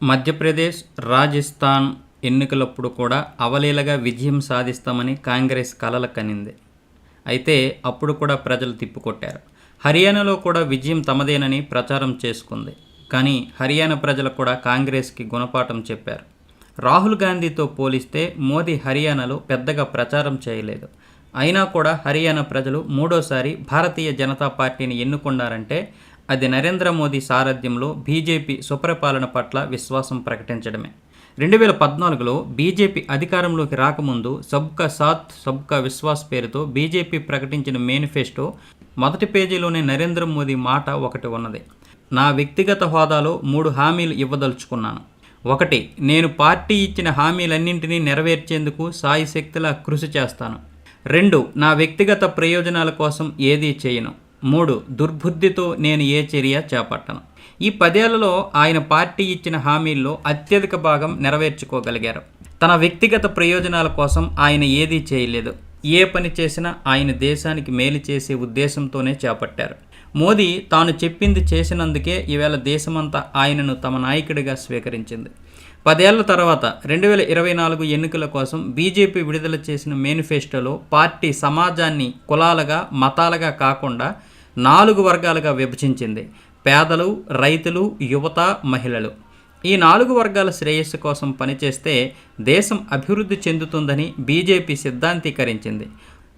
మధ్యప్రదేశ్, రాజస్థాన్ ఎన్నికలప్పుడు కూడా అవలీలగా విజయం సాధిస్తామని కాంగ్రెస్ కలలు కనింది. అయితే అప్పుడు కూడా ప్రజలు తిప్పికొట్టారు. హర్యానాలో కూడా విజయం తమదేనని ప్రచారం చేసుకుంది. కానీ హర్యానా ప్రజలు కూడా కాంగ్రెస్కి గుణపాఠం చెప్పారు. రాహుల్ గాంధీతో పోలిస్తే మోదీ హర్యానాలో పెద్దగా ప్రచారం చేయలేదు. అయినా కూడా హర్యానా ప్రజలు మూడోసారి భారతీయ జనతా పార్టీని ఎన్నుకున్నారంటే అది నరేంద్ర మోదీ సారథ్యంలో బీజేపీ సుపరిపాలన పట్ల విశ్వాసం ప్రకటించడమే. 2014లో బీజేపీ అధికారంలోకి రాకముందు సబ్కా సాత్ సబ్కా విశ్వాస్ పేరుతో బీజేపీ ప్రకటించిన మేనిఫెస్టో మొదటి పేజీలోనే నరేంద్ర మోదీ మాట ఒకటి ఉన్నది. నా వ్యక్తిగత హోదాలో 3 హామీలు ఇవ్వదలుచుకున్నాను. 1. నేను పార్టీ ఇచ్చిన హామీలన్నింటినీ నెరవేర్చేందుకు సాయశక్తిలా కృషి చేస్తాను. 2. నా వ్యక్తిగత ప్రయోజనాల కోసం ఏదీ చేయను. 3. దుర్బుద్ధితో నేను ఏ చర్య చేపట్టను. ఈ 10 ఏళ్లలో ఆయన పార్టీ ఇచ్చిన హామీల్లో అత్యధిక భాగం నెరవేర్చుకోగలిగారు. తన వ్యక్తిగత ప్రయోజనాల కోసం ఆయన ఏదీ చేయలేదు. ఏ పని చేసినా ఆయన దేశానికి మేలు చేసే ఉద్దేశంతోనే చేపట్టారు. మోదీ తాను చెప్పింది చేసినందుకే ఈవేళ దేశమంతా ఆయనను తమ నాయకుడిగా స్వీకరించింది. 10 ఏళ్ల తర్వాత 2024 ఎన్నికల కోసం బీజేపీ విడుదల చేసిన మేనిఫెస్టోలో పార్టీ సమాజాన్ని కులాలుగా, మతాలుగా కాకుండా 4 వర్గాలుగా విభజించింది. పేదలు, రైతులు, యువత, మహిళలు. ఈ 4 వర్గాల శ్రేయస్సు కోసం పనిచేస్తే దేశం అభివృద్ధి చెందుతుందని బీజేపీ సిద్ధాంతీకరించింది.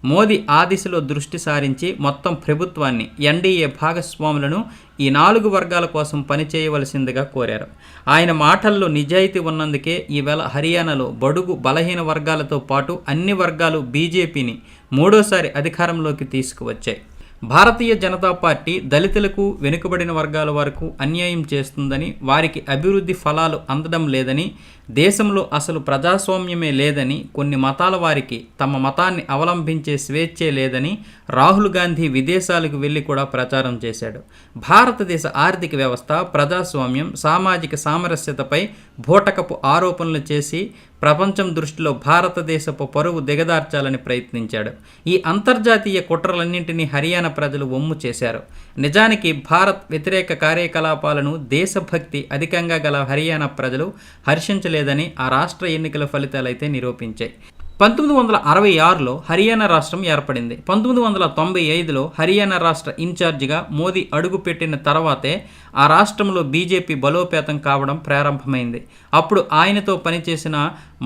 మోదీ ఆ దిశలో దృష్టి సారించి మొత్తం ప్రభుత్వాన్ని, ఎన్డీఏ భాగస్వాములను ఈ 4 వర్గాల కోసం పనిచేయవలసిందిగా కోరారు. ఆయన మాటల్లో నిజాయితీ ఉన్నందుకే ఈవేళ హర్యానాలో బడుగు బలహీన వర్గాలతో పాటు అన్ని వర్గాలు బీజేపీని మూడోసారి అధికారంలోకి తీసుకువచ్చాయి. భారతీయ జనతా పార్టీ దళితులకు, వెనుకబడిన వర్గాల వరకు అన్యాయం చేస్తుందని, వారికి అభివృద్ధి ఫలాలు అందడం లేదని, దేశంలో అసలు ప్రజాస్వామ్యమే లేదని, కొన్ని మతాల వారికి తమ మతాన్ని అవలంబించే స్వేచ్ఛే లేదని రాహుల్ గాంధీ విదేశాలకు వెళ్ళి కూడా ప్రచారం చేశాడు. భారతదేశ ఆర్థిక వ్యవస్థ, ప్రజాస్వామ్యం, సామాజిక సామరస్యతపై బూటకపు ఆరోపణలు చేసి ప్రపంచం దృష్టిలో భారతదేశపు పరువు దిగదార్చాలని ప్రయత్నించాడు. ఈ అంతర్జాతీయ కుట్రలన్నింటినీ హర్యానా ప్రజలు వమ్ము చేశారు. నిజానికి భారత్ వ్యతిరేక కార్యకలాపాలను, దేశభక్తి అధికంగా గల హర్యానా ప్రజలు హర్షించలేదని ఆ రాష్ట్ర ఎన్నికల ఫలితాలైతే నిరూపించాయి. 1966లో హర్యానా రాష్ట్రం ఏర్పడింది. 1995లో హర్యానా రాష్ట్ర ఇన్ఛార్జిగా మోదీ అడుగుపెట్టిన తర్వాతే ఆ రాష్ట్రంలో బీజేపీ బలోపేతం కావడం ప్రారంభమైంది. అప్పుడు ఆయనతో పనిచేసిన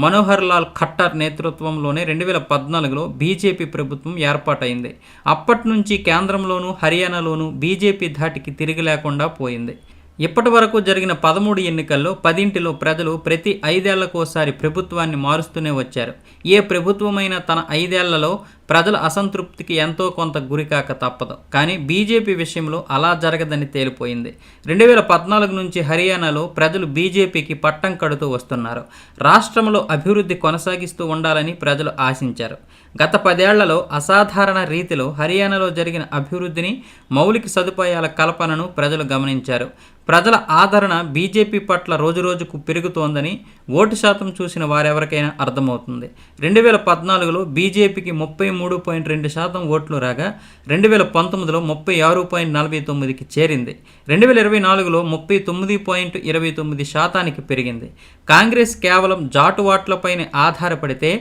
మనోహర్ లాల్ ఖట్టర్ నేతృత్వంలోనే 2014లో బీజేపీ ప్రభుత్వం ఏర్పాటైంది. అప్పటి నుంచి కేంద్రంలోనూ హర్యానాలోనూ బీజేపీ ధాటికి తిరిగి లేకుండా పోయింది. ఇప్పటి వరకు జరిగిన 13 ఎన్నికల్లో 10లో ప్రజలు ప్రతి 5 ఏళ్లకోసారి ప్రభుత్వాన్ని మారుస్తూనే వచ్చారు. ఏ ప్రభుత్వమైనా తన 5 ఏళ్లలో ప్రజల అసంతృప్తికి ఎంతో కొంత గురికాక తప్పదు. కానీ బీజేపీ విషయంలో అలా జరగదని తేలిపోయింది. 2014 నుంచి హర్యానాలో ప్రజలు బీజేపీకి పట్టం కడుతూ వస్తున్నారు. రాష్ట్రంలో అభివృద్ధి కొనసాగిస్తూ ఉండాలని ప్రజలు ఆశించారు. గత 10 ఏళ్లలో అసాధారణ రీతిలో హర్యానాలో జరిగిన అభివృద్ధిని, మౌలిక సదుపాయాల కల్పనను ప్రజలు గమనించారు. ప్రజల ఆదరణ బీజేపీ పట్ల రోజురోజుకు పెరుగుతోందని ఓటు శాతం చూసిన వారెవరికైనా అర్థమవుతుంది. 2014లో బీజేపీకి 33.2% ఓట్లు రాగా 2019లో 36.49కి చేరింది. 2024లో 39.29%కి పెరిగింది. కాంగ్రెస్ కేవలం జాటు ఓట్లపైనే ఆధారపడితే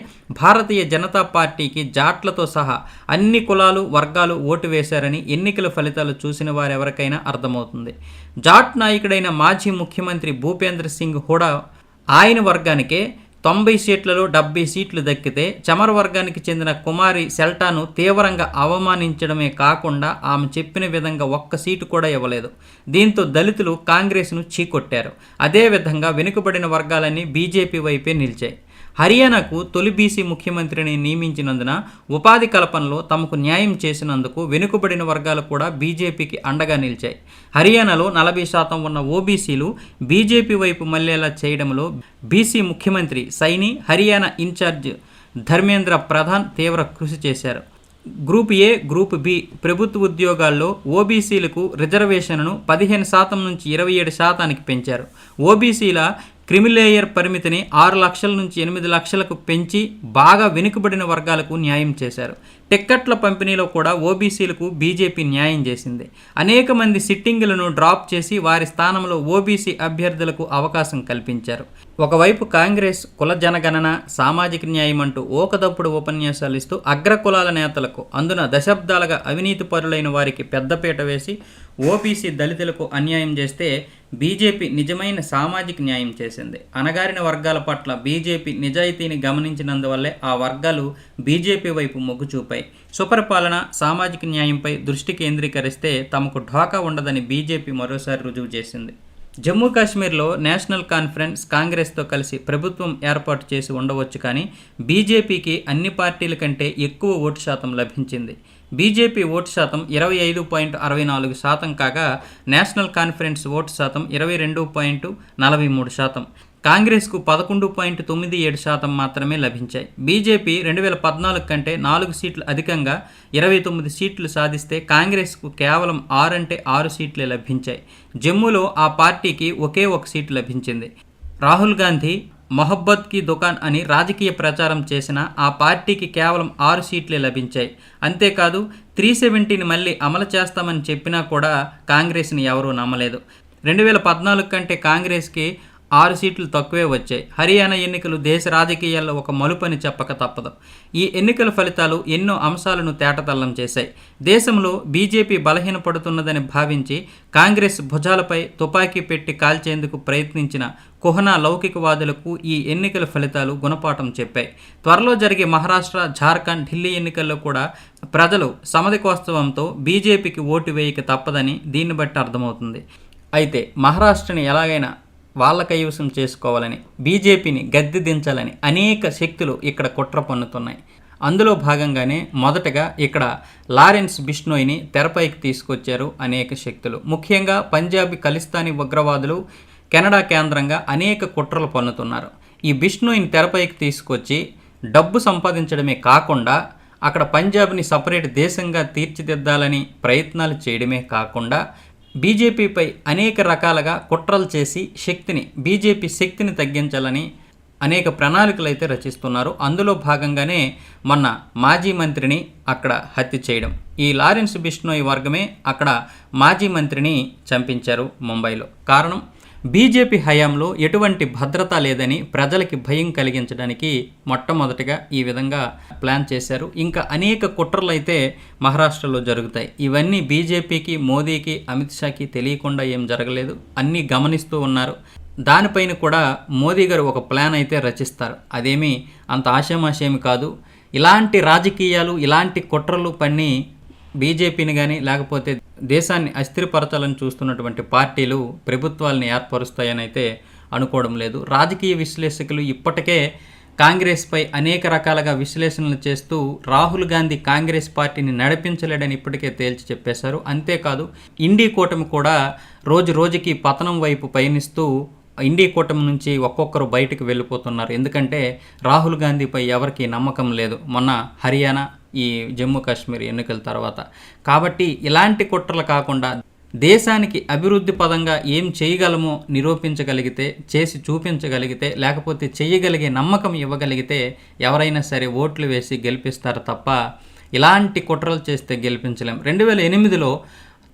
భారతీయ జనతా పార్టీకి జాట్లతో సహా అన్ని కులాలు, వర్గాలు ఓటు వేశారని ఎన్నికల ఫలితాలు చూసిన వారెవరికైనా అర్థమవుతుంది. జాట్ నాయకుడైన మాజీ ముఖ్యమంత్రి భూపేంద్ర సింగ్ హుడా ఆయన వర్గానికే 90 సీట్లలో 70 సీట్లు దక్కితే, చమర్ వర్గానికి చెందిన కుమారి సెల్టాను తీవ్రంగా అవమానించడమే కాకుండా ఆమె చెప్పిన విధంగా ఒక్క సీటు కూడా ఇవ్వలేదు. దీంతో దళితులు కాంగ్రెస్ను చీకొట్టారు. అదేవిధంగా వెనుకబడిన వర్గాలన్నీ బీజేపీ వైపే నిలిచాయి. హర్యానాకు తొలి బీసీ ముఖ్యమంత్రిని నియమించినందున ఉపాధి కల్పనలో తమకు న్యాయం చేసినందుకు వెనుకబడిన వర్గాలు కూడా బీజేపీకి అండగా నిలిచాయి. హర్యానాలో 40% ఉన్న ఓబీసీలు బీజేపీ వైపు మళ్లేలా చేయడంలో బీసీ ముఖ్యమంత్రి సైని, హర్యానా ఇన్ఛార్జ్ ధర్మేంద్ర ప్రధాన్ తీవ్ర కృషి చేశారు. గ్రూప్ ఏ, గ్రూప్ బి ప్రభుత్వ ఉద్యోగాల్లో ఓబీసీలకు రిజర్వేషన్ను 15% నుంచి 27%కి పెంచారు. ఓబీసీల క్రిమిలేయర్ పరిమితిని 6 లక్షల నుంచి 8 లక్షలకు పెంచి బాగా వెనుకబడిన వర్గాలకు న్యాయం చేశారు. టిక్కెట్ల పంపిణీలో కూడా ఓబీసీలకు బీజేపీ న్యాయం చేసింది. అనేక మంది సిట్టింగులను డ్రాప్ చేసి వారి స్థానంలో ఓబీసీ అభ్యర్థులకు అవకాశం కల్పించారు. ఒకవైపు కాంగ్రెస్ కుల జనగణన, సామాజిక న్యాయం అంటూ ఓకదప్పుడు ఉపన్యాసాలు ఇస్తూ అగ్రకులాల నేతలకు, అందున దశాబ్దాలుగా అవినీతి పరులైన వారికి పెద్దపీట వేసి ఓబీసీ దళితులకు అన్యాయం చేస్తే బీజేపీ నిజమైన సామాజిక న్యాయం చేసింది. అణగారిన వర్గాల పట్ల బీజేపీ నిజాయితీని గమనించినందువల్లే ఆ వర్గాలు బీజేపీ వైపు మొగ్గు చూపాయి. సుపరిపాలన, సామాజిక న్యాయంపై దృష్టి కేంద్రీకరిస్తే తమకు ఢోకా ఉండదని బీజేపీ మరోసారి రుజువు చేసింది. జమ్మూ కాశ్మీర్లో నేషనల్ కాన్ఫరెన్స్ కాంగ్రెస్తో కలిసి ప్రభుత్వం ఏర్పాటు చేసి ఉండవచ్చు, కానీ బీజేపీకి అన్ని పార్టీల కంటే ఎక్కువ ఓటు శాతం లభించింది. బీజేపీ ఓటు శాతం 25.64% కాగా నేషనల్ కాన్ఫరెన్స్ ఓటు శాతం 22.43%. కాంగ్రెస్కు 11.97% మాత్రమే లభించాయి. బీజేపీ 2014 కంటే 4 సీట్లు అధికంగా 29 సీట్లు సాధిస్తే కాంగ్రెస్కు కేవలం 6 సీట్లే లభించాయి. జమ్మూలో ఆ పార్టీకి ఒకే 1 సీటు లభించింది. రాహుల్ గాంధీ మొహబ్బత్ కీ దుకాన్ అని రాజకీయ ప్రచారం చేసిన ఆ పార్టీకి కేవలం 6 సీట్లే లభించాయి. అంతేకాదు 370ని మళ్ళీ అమలు చేస్తామని చెప్పినా కూడా కాంగ్రెస్ని ఎవరూ నమ్మలేదు. 2014 కంటే కాంగ్రెస్కి 6 సీట్లు తక్కువే వచ్చాయి. హర్యానా ఎన్నికలు దేశ రాజకీయాల్లో ఒక మలుపని చెప్పక తప్పదు. ఈ ఎన్నికల ఫలితాలు ఎన్నో అంశాలను తేటతల్లం చేశాయి. దేశంలో బీజేపీ బలహీనపడుతున్నదని భావించి కాంగ్రెస్ భుజాలపై తుపాకీ పెట్టి కాల్చేందుకు ప్రయత్నించిన కుహనా లౌకికవాదులకు ఈ ఎన్నికల ఫలితాలు గుణపాఠం చెప్పాయి. త్వరలో జరిగే మహారాష్ట్ర, ఝార్ఖండ్, ఢిల్లీ ఎన్నికల్లో కూడా ప్రజలు సమధికోత్సవంతో బీజేపీకి ఓటు వేయక తప్పదని దీన్ని బట్టి అర్థమవుతుంది. అయితే మహారాష్ట్రని ఎలాగైనా వాళ్ళ కైవసం చేసుకోవాలని, బీజేపీని గద్దె దించాలని అనేక శక్తులు ఇక్కడ కుట్ర పన్నుతున్నాయి. అందులో భాగంగానే మొదటగా ఇక్కడ లారెన్స్ బిష్నోయ్ని తెరపైకి తీసుకొచ్చారు అనేక శక్తులు. ముఖ్యంగా పంజాబీ ఖలిస్తానీ ఉగ్రవాదులు కెనడా కేంద్రంగా అనేక కుట్రలు పన్నుతున్నారు. ఈ బిష్నోయ్ని తెరపైకి తీసుకొచ్చి డబ్బు సంపాదించడమే కాకుండా అక్కడ పంజాబ్ని సపరేట్ దేశంగా తీర్చిదిద్దాలని ప్రయత్నాలు చేయడమే కాకుండా బీజేపీపై అనేక రకాలుగా కుట్రలు చేసి బీజేపీ శక్తిని తగ్గించాలని అనేక ప్రణాళికలు అయితే రచిస్తున్నారు. అందులో భాగంగానే మొన్న మాజీ మంత్రిని అక్కడ హత్య చేయడం. ఈ లారెన్స్ బిష్నోయ్ వర్గమే అక్కడ మాజీ మంత్రిని చంపించారు ముంబైలో. కారణం, బీజేపీ హయాంలో ఎటువంటి భద్రత లేదని ప్రజలకి భయం కలిగించడానికి మొట్టమొదటిగా ఈ విధంగా ప్లాన్ చేశారు. ఇంకా అనేక కుట్రలు అయితే మహారాష్ట్రలో జరుగుతాయి. ఇవన్నీ బీజేపీకి, మోదీకి, అమిత్ షాకి తెలియకుండా ఏం జరగలేదు, అన్నీ గమనిస్తూ ఉన్నారు. దానిపైన కూడా మోదీ గారు ఒక ప్లాన్ అయితే రచిస్తారు. అదేమీ అంత ఆషామాషేమి కాదు. ఇలాంటి రాజకీయాలు, ఇలాంటి కుట్రలు పన్ని బీజేపీని కానీ లేకపోతే దేశాన్ని అస్థిరపరచాలని చూస్తున్నటువంటి పార్టీలు ప్రభుత్వాలను ఏర్పరుస్తాయని అయితే అనుకోవడం లేదు. రాజకీయ విశ్లేషకులు ఇప్పటికే కాంగ్రెస్పై అనేక రకాలుగా విశ్లేషణలు చేస్తూ రాహుల్ గాంధీ కాంగ్రెస్ పార్టీని నడిపించలేడని ఇప్పటికే తేల్చి చెప్పేశారు. అంతేకాదు ఇండీ కూటమి కూడా రోజు రోజుకి పతనం వైపు పయనిస్తూ ఇండీ కూటమి నుంచి ఒక్కొక్కరు బయటకు వెళ్ళిపోతున్నారు. ఎందుకంటే రాహుల్ గాంధీపై ఎవరికి నమ్మకం లేదు మొన్న హర్యానా, ఈ జమ్మూ కాశ్మీర్ ఎన్నికల తర్వాత. కాబట్టి ఇలాంటి కుట్రలు కాకుండా దేశానికి అభివృద్ధి పదంగా ఏం చేయగలమో నిరూపించగలిగితే, చేసి చూపించగలిగితే, లేకపోతే చేయగలిగే నమ్మకం ఇవ్వగలిగితే ఎవరైనా సరే ఓట్లు వేసి గెలిపిస్తారు తప్ప ఇలాంటి కుట్రలు చేస్తే గెలిపించలేం. 2008లో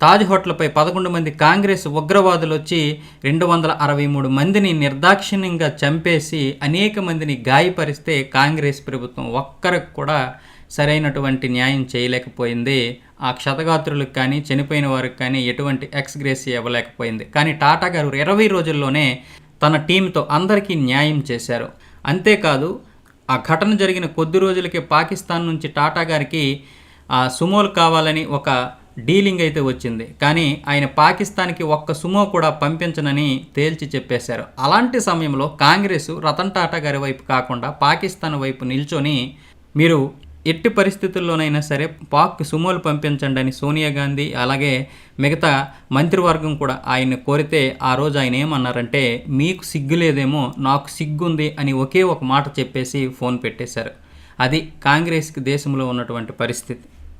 తాజ్ హోటల్పై 11 మంది కాంగ్రెస్ ఉగ్రవాదులు వచ్చి 263 మందిని నిర్దాక్షిణ్యంగా చంపేసి అనేక మందిని గాయపరిస్తే కాంగ్రెస్ ప్రభుత్వం ఒక్కరికి కూడా సరైనటువంటి న్యాయం చేయలేకపోయింది. ఆ క్షతగాత్రులకు కానీ చనిపోయిన వారికి కానీ ఎటువంటి ఎక్స్గ్రేసియా ఇవ్వలేకపోయింది. కానీ టాటా గారు 20 రోజుల్లోనే తన టీంతో అందరికీ న్యాయం చేశారు. అంతేకాదు ఆ ఘటన జరిగిన కొద్ది రోజులకే పాకిస్తాన్ నుంచి టాటా గారికి సుమోలు కావాలని ఒక డీలింగ్ అయితే వచ్చింది. కానీ ఆయన పాకిస్తాన్కి ఒక్క సుమో కూడా పంపించనని తేల్చి చెప్పేశారు. అలాంటి సమయంలో కాంగ్రెస్ రతన్ టాటా గారి వైపు కాకుండా పాకిస్తాన్ వైపు నిల్చొని మీరు ఎట్టి పరిస్థితుల్లోనైనా సరే పాక్ సుమోలు పంపించండి అని సోనియా గాంధీ అలాగే మిగతా మంత్రివర్గం కూడా ఆయన్ని కోరితే ఆ రోజు ఆయన ఏమన్నారంటే, మీకు సిగ్గు లేదేమో నాకు సిగ్గుంది అని ఒకే ఒక మాట చెప్పేసి ఫోన్ పెట్టేశారు. అది కాంగ్రెస్కి దేశంలో ఉన్నటువంటి పరిస్థితి.